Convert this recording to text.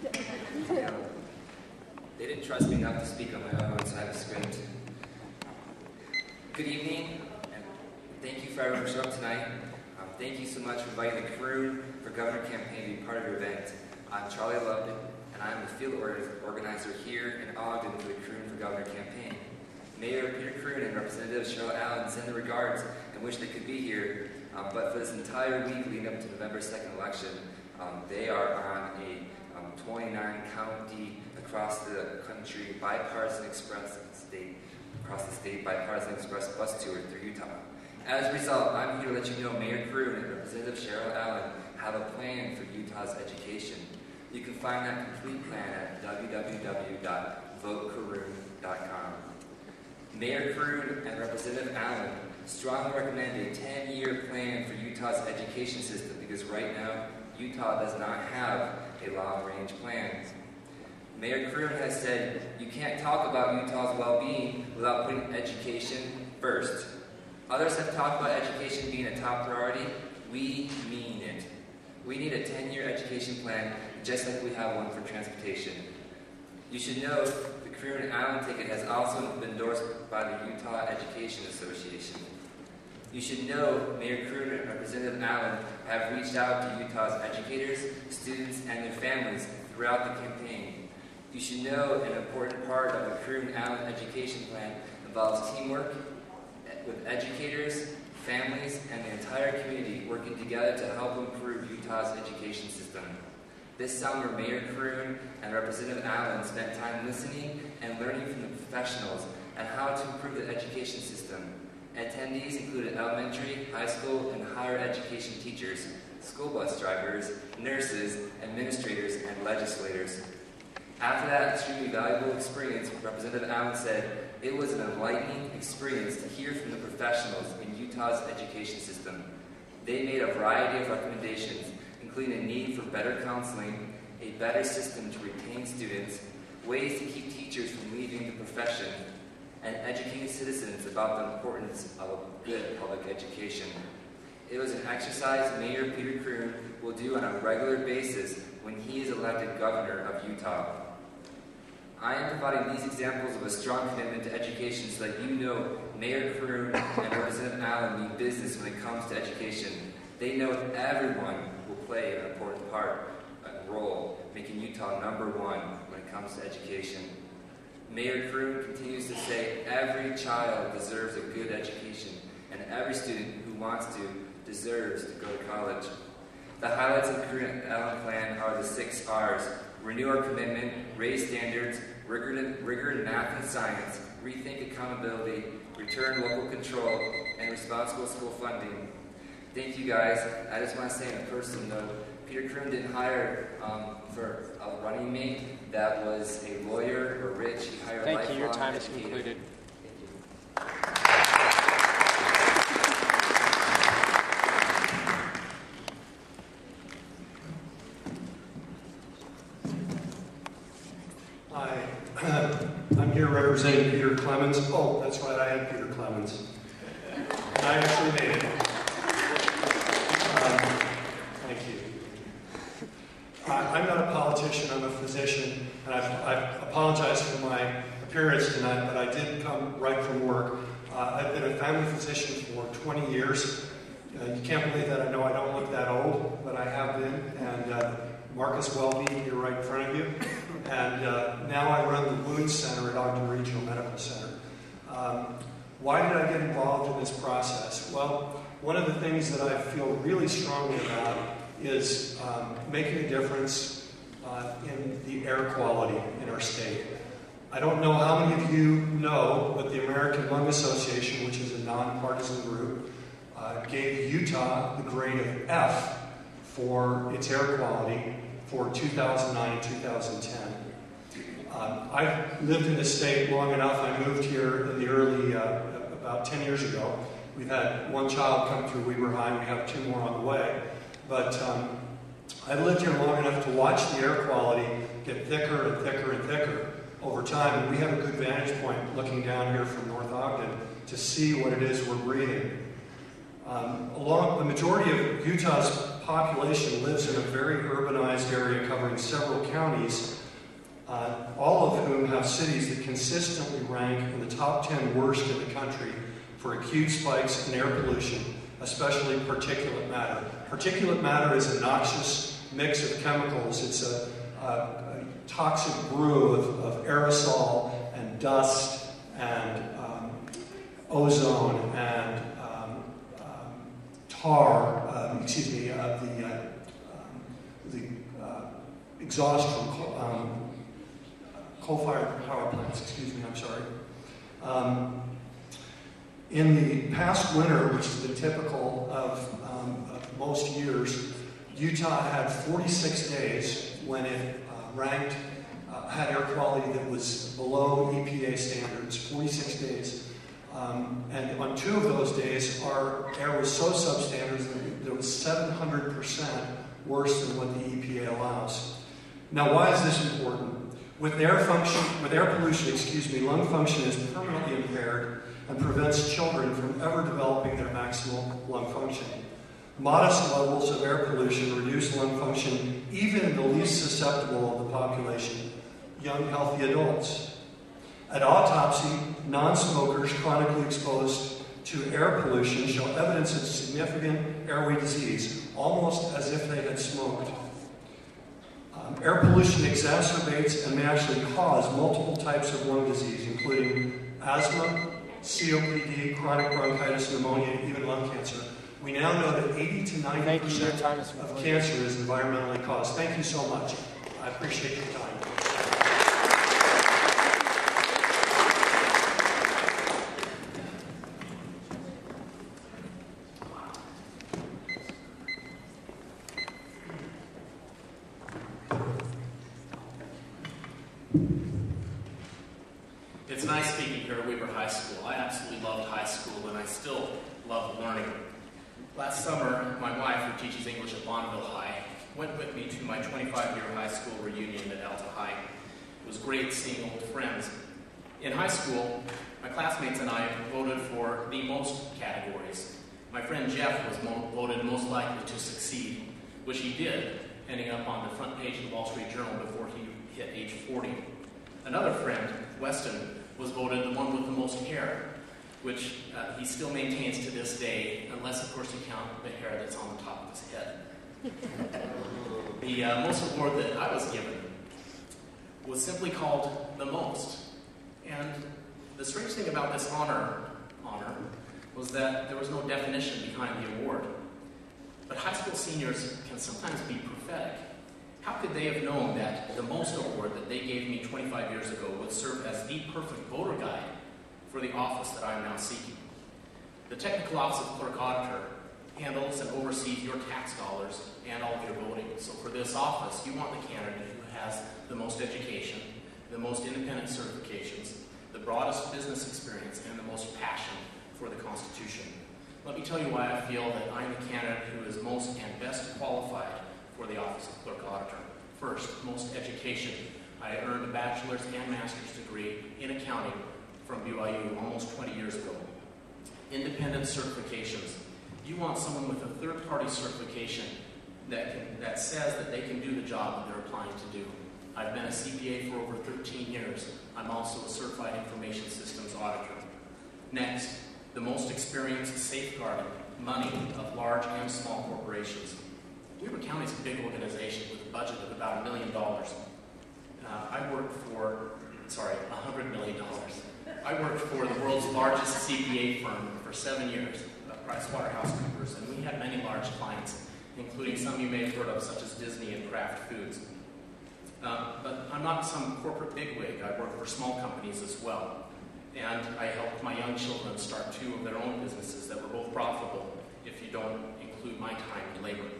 They didn't trust me enough to speak on my own, so I have a script. Good evening, and thank you for everyone who showed up tonight. Thank you so much for inviting the Kroon for Governor campaign to be part of your event. I'm Charlie Lubden, and I'm the field organizer here in Ogden for the Kroon for Governor campaign. Mayor Peter Kroon and Representative Cheryl Allen send their regards and wish they could be here, but for this entire week leading up to November 2nd election, they are on a 29-county across the country bipartisan express bus tour through Utah. As a result, I'm here to let you know Mayor Kroon and Representative Cheryl Allen have a plan for Utah's education. You can find that complete plan at www.votekaroon.com. Mayor Kroon and Representative Allen strongly recommend a 10-year plan for Utah's education system because right now, Utah does not have a long-range plan. Mayor Kroon has said, you can't talk about Utah's well-being without putting education first. Others have talked about education being a top priority. We mean it. We need a 10-year education plan just like we have one for transportation. You should know the Kroon Allen ticket has also been endorsed by the Utah Education Association. You should know Mayor Kroon and Representative Allen have reached out to Utah's educators, students, and their families throughout the campaign. You should know an important part of the Kroon Allen education plan involves teamwork with educators, families, and the entire community working together to help improve Utah's education system. This summer, Mayor Kroon and Representative Allen spent time listening and learning from the professionals on how to improve the education system. Attendees included elementary, high school, and higher education teachers, school bus drivers, nurses, administrators, and legislators. After that extremely valuable experience, Representative Allen said, it was an enlightening experience to hear from the professionals in Utah's education system. They made a variety of recommendations, including a need for better counseling, a better system to retain students, ways to keep teachers from leaving the profession, and educating citizens about the importance of good public education. It was an exercise Mayor Peter Kroon will do on a regular basis when he is elected governor of Utah. I am providing these examples of a strong commitment to education so that you know Mayor Kroon and Representative Allen mean business when it comes to education. They know everyone will play an important part, a role, making Utah #1 when it comes to education. Mayor Kroon continues to say every child deserves a good education, and every student who wants to deserves to go to college. The highlights of the Kroon Allen plan are the 6 R's: renew our commitment, raise standards, rigor in math and science, rethink accountability, return local control, and responsible school funding. Thank you guys. I just want to say on a personal note, Peter Kroon didn't hire for a running mate that was a lawyer or rich. He hired a lifelong educator. Thank you. Your time is concluded. Thank you. Hi, I'm here representing Peter Clemens. Oh, that's right, I am Peter Clemens. I actually made it. Thank you. I'm not a politician, I'm a physician, and I apologize for my appearance tonight, but I did come right from work. I've been a family physician for 20 years. You can't believe that I know I don't look that old, but I have been, and Marcus Welby here right in front of you. And now I run the Wound Center at Ogden Regional Medical Center. Why did I get involved in this process? Well, one of the things that I feel really strongly about is making a difference in the air quality in our state. I don't know how many of you know, but the American Lung Association, which is a nonpartisan group, gave Utah the grade of F for its air quality for 2009 and 2010. I've lived in this state long enough. I moved here in the early, about 10 years ago. We've had one child come through Weber High, and we have 2 more on the way. But I've lived here long enough to watch the air quality get thicker and thicker and thicker over time. And we have a good vantage point looking down here from North Ogden to see what it is we're breathing. The majority of Utah's population lives in a very urbanized area covering several counties, all of whom have cities that consistently rank in the top 10 worst in the country for acute spikes in air pollution, especially particulate matter. Particulate matter is a noxious mix of chemicals. It's a toxic brew of aerosol and dust and ozone and tar, the exhaust from coal-fired power plants, in the past winter, which is the typical of most years, Utah had 46 days when it had air quality that was below EPA standards, 46 days. And on 2 of those days, our air was so substandard that it was 700% worse than what the EPA allows. Now, why is this important? With air pollution, lung function is permanently impaired and prevents children from ever developing their maximal lung function. Modest levels of air pollution reduce lung function even in the least susceptible of the population, young, healthy adults. At autopsy, non-smokers chronically exposed to air pollution show evidence of significant airway disease, almost as if they had smoked. Air pollution exacerbates and may actually cause multiple types of lung disease, including asthma, COPD, chronic bronchitis, pneumonia, and even lung cancer. We now know that 80 to 90% of cancer is environmentally caused. Thank you so much. I appreciate your time. It's nice speaking here at Weber High School. I absolutely loved high school, and I still love learning. Last summer, my wife, who teaches English at Bonneville High, went with me to my 25-year high school reunion at Alta High. It was great seeing old friends. In high school, my classmates and I voted for the most categories. My friend Jeff was voted most likely to succeed, which he did, ending up on the front page of the Wall Street Journal before he hit age 40. Another friend, Weston, was voted the one with the most hair, which he still maintains to this day, unless, of course, you count the hair that's on the top of his head. The most award that I was given was simply called the most. And the strange thing about this honor was that there was no definition behind the award. But high school seniors can sometimes be prophetic. How could they have known that the most award that they gave me 25 years ago would serve as the perfect voter guide for the office that I am now seeking? The Technical Office of Clerk Auditor handles and oversees your tax dollars and all of your voting. So for this office, you want the candidate who has the most education, the most independent certifications, the broadest business experience, and the most passion for the Constitution. Let me tell you why I feel that I'm the candidate who is most and best qualified for the office of Clerk Auditor. First, most education. I earned a bachelor's and master's degree in accounting from BYU almost 20 years ago. Independent certifications. You want someone with a third-party certification that says that they can do the job that they're applying to do. I've been a CPA for over 13 years. I'm also a certified information systems auditor. Next, the most experienced safeguarding money of large and small corporations. Weber County is a big organization with a budget of about $1 million. I worked for, $100 million. I worked for the world's largest CPA firm for 7 years, PricewaterhouseCoopers, and we had many large clients, including some you may have heard of, such as Disney and Kraft Foods. But I'm not some corporate bigwig. I work for small companies as well. And I helped my young children start 2 of their own businesses that were both profitable, if you don't include my time and labor.